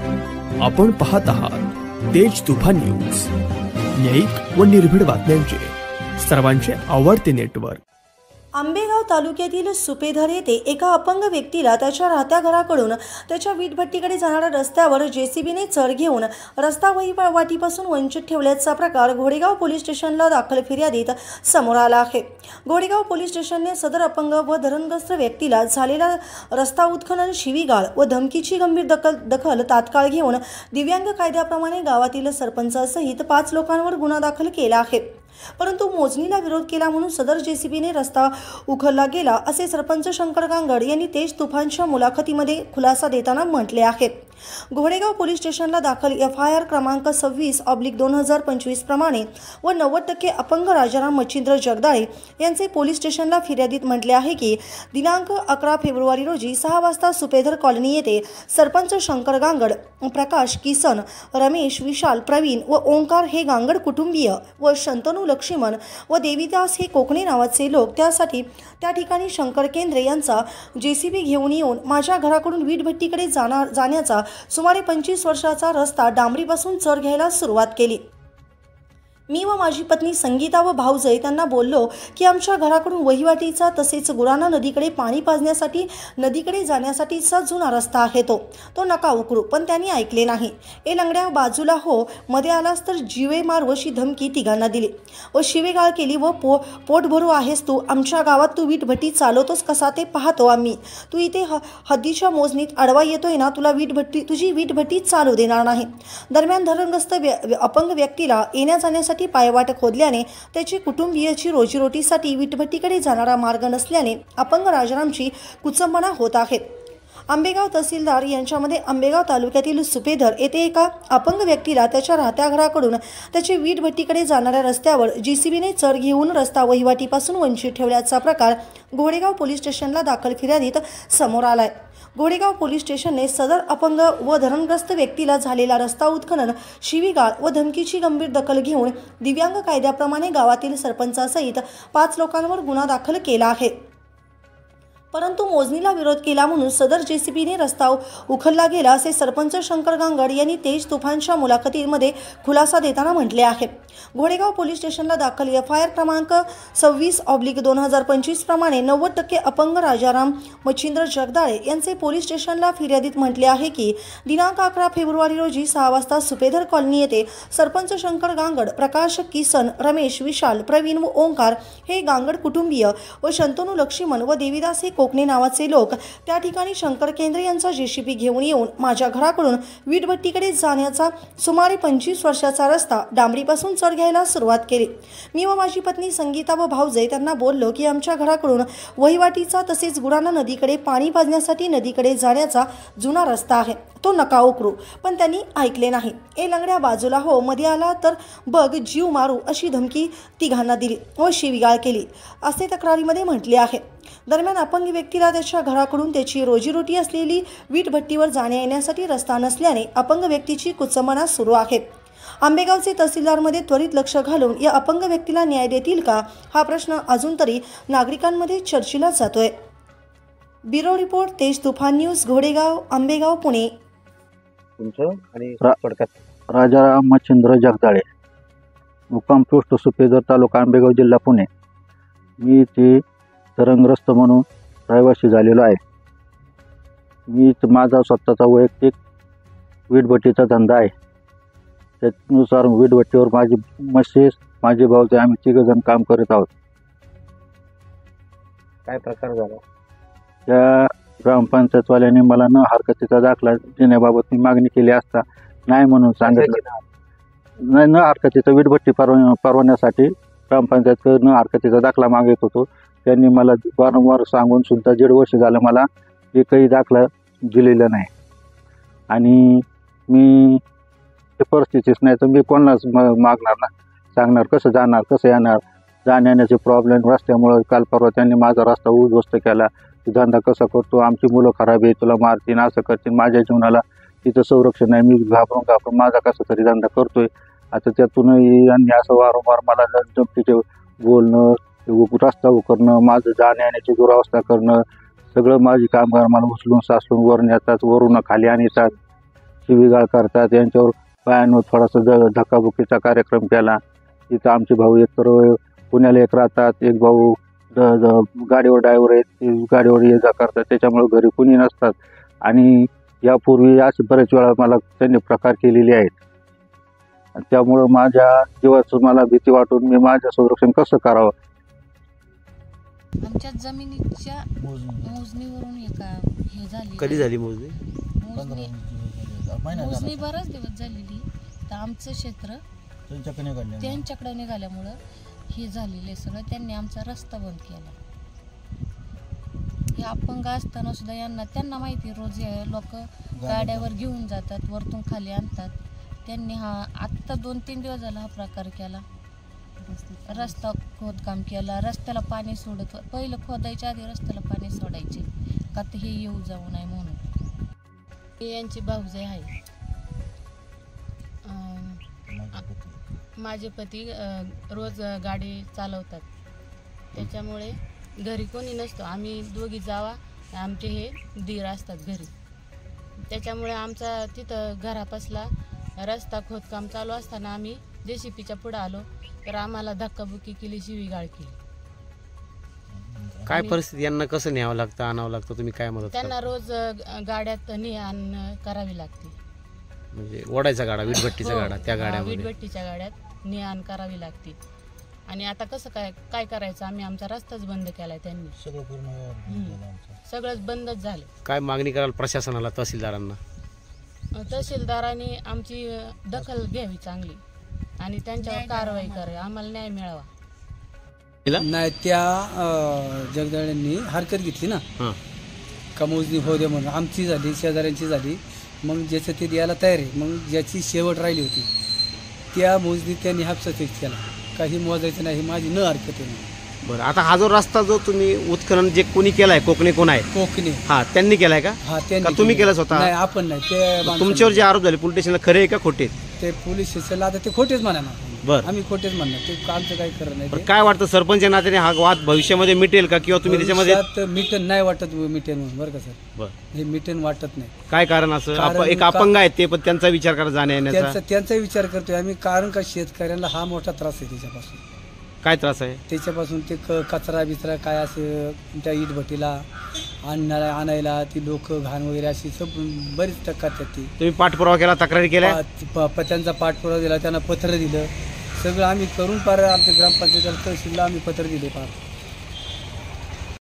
आपण पाहत आहात तेज तुफान न्यूज, न्यायिक व निर्भीड बातम्यांचे सर्वांचे आवडते नेटवर्क। आंबेगाव तालुक्यातील सुपेधर येथे एका अपंग व्यक्तीला त्याच्या राहत्या घराकडून त्याच्या वीटभट्टीकडे जाणाऱ्या रस्त्यावर जेसीबीने चढ घेऊन रस्ता वहिवाटीपासून वंचित ठेवल्याचा प्रकार घोडेगाव पोलीस स्टेशनला दाखल फिर्यादीत समोर आला आहे। घोडेगाव पोलीस स्टेशनने सदर अपंग व धरणग्रस्त व्यक्तीला झालेला रस्ता उत्खनन, शिवीगाळ व धमकीची गंभीर दखल तात्काळ घेऊन दिव्यांग कायद्याप्रमाणे गावातील सरपंचासहित 5 लोकांवर गुन्हा दाखल केला आहे। परंतु मोजणीला विरोध केला म्हणून सदर जेसीबीने रस्ता उखलला गेला असे सरपंच शंकर गांगड यांनी तेज तुफानच्या मुलाखतीमध्ये खुलासा देताना म्हटले आहे। घोडेगाव पोलीस स्टेशनला दाखल FIR क्रमांक 26/2025 प्रमाणे व 90% अपंग राजाराम मच्छिंद्र जगदाळे यांचे पोलीस स्टेशनला फिर्यादीत म्हटले आहे की दिनांक 11 फेब्रुवारी रोजी 6 वाजता सुपेधर कॉलनी येथे सरपंच शंकर गांगड, प्रकाश, किसन, रमेश, विशाल, प्रवीण व ओंकार हे गांगड कुटुंबीय व शंतनू लक्ष्मण व देवीदास हे कोकणे नावाचे लोक त्यासाठी त्या ठिकाणी शंकर केंद्रे यांचा जेसीबी घेऊन येऊन माझ्या घराकडून वीटभट्टीकडे जाण्याचा सुमारे 25 वर्षाचा रस्ता डांबरीपासून चढ घ्यायला सुरुवात केली। मी व माझी पत्नी संगीता व भाऊजय त्यांना बोललो की आमच्या घराकडून वहिवाटीचा तसेच गुराणा नदीकडे पाणी पाजण्यासाठी नदीकडे जाण्यासाठीचा जुना रस्ता आहे तो नका उकरू, पण त्यांनी ऐकले नाही। ए लंगड्या बाजूला हो, मध्ये आलास तर जीवे मार अशी धमकी तिघांना दिली व शिवेगाळ केली व पोट भरू आहेस तू, आमच्या गावात तू वीटभट्टी चालवतोस कसा ते पाहतो आम्ही, तू इथे हद्दीच्या मोजणीत अडवा येतोय ना, तुला तुझी वीटभट्टी चालू देणार नाही। दरम्यान धरणग्रस्त अपंग व्यक्तीला येण्या जाण्यासाठी पायवाट खोदल्याने त्याची कुटुंबीयाची रोजीरोटीसाठी वीटभट्टीकडे जाणारा मार्ग नसल्याने अपंग राजारामची कुचंबना होत आहे। आंबेगाव तहसीलदार यांच्यामध्ये आंबेगाव तालुक्यातील सुपेधर येथे एका अपंग व्यक्तीला त्याच्या राहत्या घराकडून त्याचे वीटभट्टीकडे जाणाऱ्या रस्त्यावर जेसीबीने चढ घेऊन रस्ता वहिवाटीपासून वंचित ठेवल्याचा प्रकार घोडेगाव पोलीस स्टेशनला दाखल फिर्यादीत समोर आलाय। घोडेगाव पोलीस स्टेशनने सदर अपंग व धरणग्रस्त व्यक्तीला झालेला रस्ता उत्खनन, शिवीगाळ व धमकीची गंभीर दखल घेऊन दिव्यांग कायद्याप्रमाणे गावातील सरपंचासहित 5 लोकांवर गुन्हा दाखल केला आहे। परंतु मोजणीला विरोध केला म्हणून सदर जेसीबीने रस्ता उखलला गेला असे सरपंच शंकर गांगड यांनी तेज तुफानच्या मुलाखतीमध्ये खुलासा देताना म्हटले आहे। घोडेगाव पोलीस स्टेशनला दाखल FIR क्रमांक 26/2025 प्रमाणे 90% अपंग राजाराम मच्छिंद्र जगदाळे यांचे पोलीस स्टेशनला फिर्यादीत म्हटले आहे की दिनांक 11 फेब्रुवारी रोजी 6 वाजता सुपेधर कॉलनी येथे सरपंच शंकर गांगड, प्रकाश, किसन, रमेश, विशाल, प्रवीण व ओंकार हे गांगड कुटुंबीय व शंतनू लक्ष्मण व देवीदास हे कोकणे नावाचे लोक त्या ठिकाणी शंकर केंद्रे यांचा जेसीबी घेऊन येऊन माझ्या घराकडून वीटभट्टीकडे जाण्याचा सुमारे 25 वर्षाचा रस्ता डांबरीपासून चढ घ्यायला सुरुवात केली। मी व माझी पत्नी संगीता व भाऊजय त्यांना बोललो की आमच्या घराकडून वहिवाटीचा तसेच गुराणा नदीकडे पाणी पाजण्यासाठी नदीकडे जाण्याचा जुना रस्ता आहे तो नका उकरू, पण त्यांनी ऐकले नाही। ए लंगड्या बाजूला हो, मध्ये आला तर बघ जीव मारू अशी धमकी तिघांना दिली व शिवीगाळ केली असे तक्रारीमध्ये म्हटले आहे। दरम्यान अपंग व्यक्तीला त्याच्या घराकडून त्याची रोजीरोटी असलेली वीटभट्टीवर जाण्या येण्यासाठी रस्ता नसल्याने अपंग व्यक्तीची कुचंबना सुरू आहे। आंबेगावचे तहसीलदारमध्ये त्वरित लक्ष घालून या अपंग व्यक्तीला न्याय देतील का हा प्रश्न अजून तरी नागरिकांमध्ये चर्चेला जातोय। ब्युरो रिपोर्ट तेज तुफान न्यूज, घोडेगाव, आंबेगाव, पुणे। राजाराम मच्छिंद्र जगदाळे, मुक्काम पोस्ट सुपेधर, तालुका आंबेगाव, जिल्हा पुणे। मी ते धरणग्रस्त म्हणून रहिवासी झालेलो आहे। मी माझा स्वतःचा वैयक्तिक वीटभट्टीचा धंदा आहे। त्यानुसार वीटभट्टीवर माझी मिसेस, माझे भाऊचे आम्ही 3 जण काम करत आहोत। काय प्रकार झाला? त्या ग्रामपंचायतवाल्याने मला न हरकतीचा दाखला देण्याबाबत मी मागणी केली असता नाही म्हणून सांगितलं। नाही, न हरकतीचा वीटभट्टी परवान्यासाठी ग्रामपंचायत न हरकतीचा दाखला मागत होतो। त्यांनी मला वारंवार सांगून सुद्धा 1.5 वर्ष झालं मला एकही दाखला दिलेला नाही आणि मी परिस्थितीच नाही तर मी कोणालाच मागणार ना, सांगणार कसं जाणार, कसं येणार, जाण्याचे प्रॉब्लेम रस्त्यामुळे। काल परवा त्यांनी माझा रस्ता उद्ध्वस्त केला, धंदा कसा करतो, आमची मुलं खराब आहे, तुला मारतील, असं करतील, माझ्या जीवनाला तिथं संरक्षण नाही, मी घाबरून माझा कसा तरी धंदा करतोय। आता त्यातून यांनी असं वारंवार मला धमकीचे बोलणं, रस्ता उकरणं, माझं जाण्या येण्याची दुरावस्था करणं, सगळं माझी कामगार मला उचलून साचून वर नेतात, वरून खाली आणतात, शिवीगाळ करतात. यांच्यावर पायांवर थोडासा धक्काबुक्कीचा कार्यक्रम केला. तिथं आमचे भाऊ एकतर पुण्याला एक राहतात, एक भाऊ गाडीवर ड्रायव्हर आहेत, ते गाडीवर ये जा करतात, त्याच्यामुळे घरी कुणी नसतात. आणि यापूर्वी असे बरेच वेळा मला त्यांनी प्रकार केलेले आहेत. त्यामुळं माझ्या जीवाचं मला भीती वाटून मी माझं संरक्षण कसं करावं. आमच्या जमिनीच्या मोजणीवरून हे झाली. कधी झाली मोजणी? मोजणी बराच दिवस झालेली. तर आमचं क्षेत्र त्यांच्याकडे निघाल्यामुळं हे झालेलं सगळं. त्यांनी आमचा रस्ता बंद केला. हे अपंग असताना सुद्धा त्यांना माहिती, रोज लोक गाड्यावर घेऊन जातात, वरतून खाली आणतात. त्यांनी आत्ता 2-3 दिवस झाला हा प्रकार केला. रस्ता खोदकाम केला, रस्त्याला पाणी सोडत, पहिलं खोदायच्या आधी रस्त्याला पाणी सोडायचे का तर हे येऊ जाऊ नये म्हणून. हे यांची भाऊजाई आहे. माझे पती रोज गाडी चालवतात, त्याच्यामुळे घरी कोणी नसतो. आम्ही दोघी जावा, आमचे हे दीर असतात घरी. त्याच्यामुळे आमचा तिथं घरापासला रस्ता खोदकाम चालू असताना आम्ही JCPच्या पुढे आलो तर आम्हाला धक्काबुक्की केली, शिवीगाळ केली. काय परिस्थिती? यांना कसं न्यावं लागतं, आणावं लागतं? तुम्ही काय मदत करता? त्यांना रोज गाड्यात ने-आण करावी लागते. म्हणजे ओढायचा गाडा, वीटभट्टीचा गाडा, त्या गाड्यामध्ये वीटभट्टीच्या गाड्यात ने-आण करावी लागते. आणि आता कसं काय करायचं? आम्ही आमचा रस्ताच बंद केलाय. त्यांनी सगळंच बंदच झालं. काय मागणी कराल प्रशासनाला, तहसीलदारांना? तहसीलदारांनी आमची दखल घ्यावी चांगली आणि त्यांच्यावर कारवाई करावी, आम्हाला न्याय मिळावा. नाही, त्या जगदाळ्यांनी हरकत घेतली ना का मोजणी होऊ दे म्हणून. आमची झाली, शेजाऱ्यांची झाली. मग ज्याचं ते द्यायला तयार आहे. मग ज्याची शेवट राहिली होती त्या मोजणी त्यांनी हस्तक्षेप केला. काही मोजायचं नाही, माझी न हरकत आहे. बरं, आता हा जो रस्ता जो तुम्ही उत्खनन जे कोणी केलाय, कोकणी कोण आहे? कोकणी. हा, त्यांनी केलाय का? हा, त्यांनी. तुम्ही केलं स्वतः? नाही, आपण नाही. ते तुमच्यावर जे आरोप झाले पोलीस स्टेशनला, खरे आहे का खोटे? ते पोलीस स्टेशनला आता ते खोटेच म्हणा ना. बरं, आम्ही खोटेच म्हणणार. ते आमचं काही खरं नाही. काय वाटतं सरपंच नात्याने हा वाद भविष्यामध्ये मिटेल का, किंवा तुम्ही त्याच्यामध्ये? मिटन नाही वाटत, मिटेन म्हणून. बरं का सर? बरं, हे मिटन वाटत नाही. काय कारण असं? एक अपंग आहेत ते, पण त्यांचा विचार करा जाण्या येण्याचा. त्यांचा विचार करतोय आम्ही. कारण का शेतकऱ्यांना हा मोठा त्रास आहे त्याच्यापासून. काय त्रास आहे त्याच्यापासून? ते कचरा बिचरा काय असं त्या इटभट्टीला आणायला ती लोक घाण वगैरे अशी सब बरीच टक्कात. ती तुम्ही पाठपुरावा केला, तक्रारी केल्या? त्यांचा पाठपुरावा दिला, त्यांना पत्र दिलं, सगळं आम्ही करून पार आमच्या ग्रामपंचायतीला तहसीलला आम्ही पत्र दिले पार.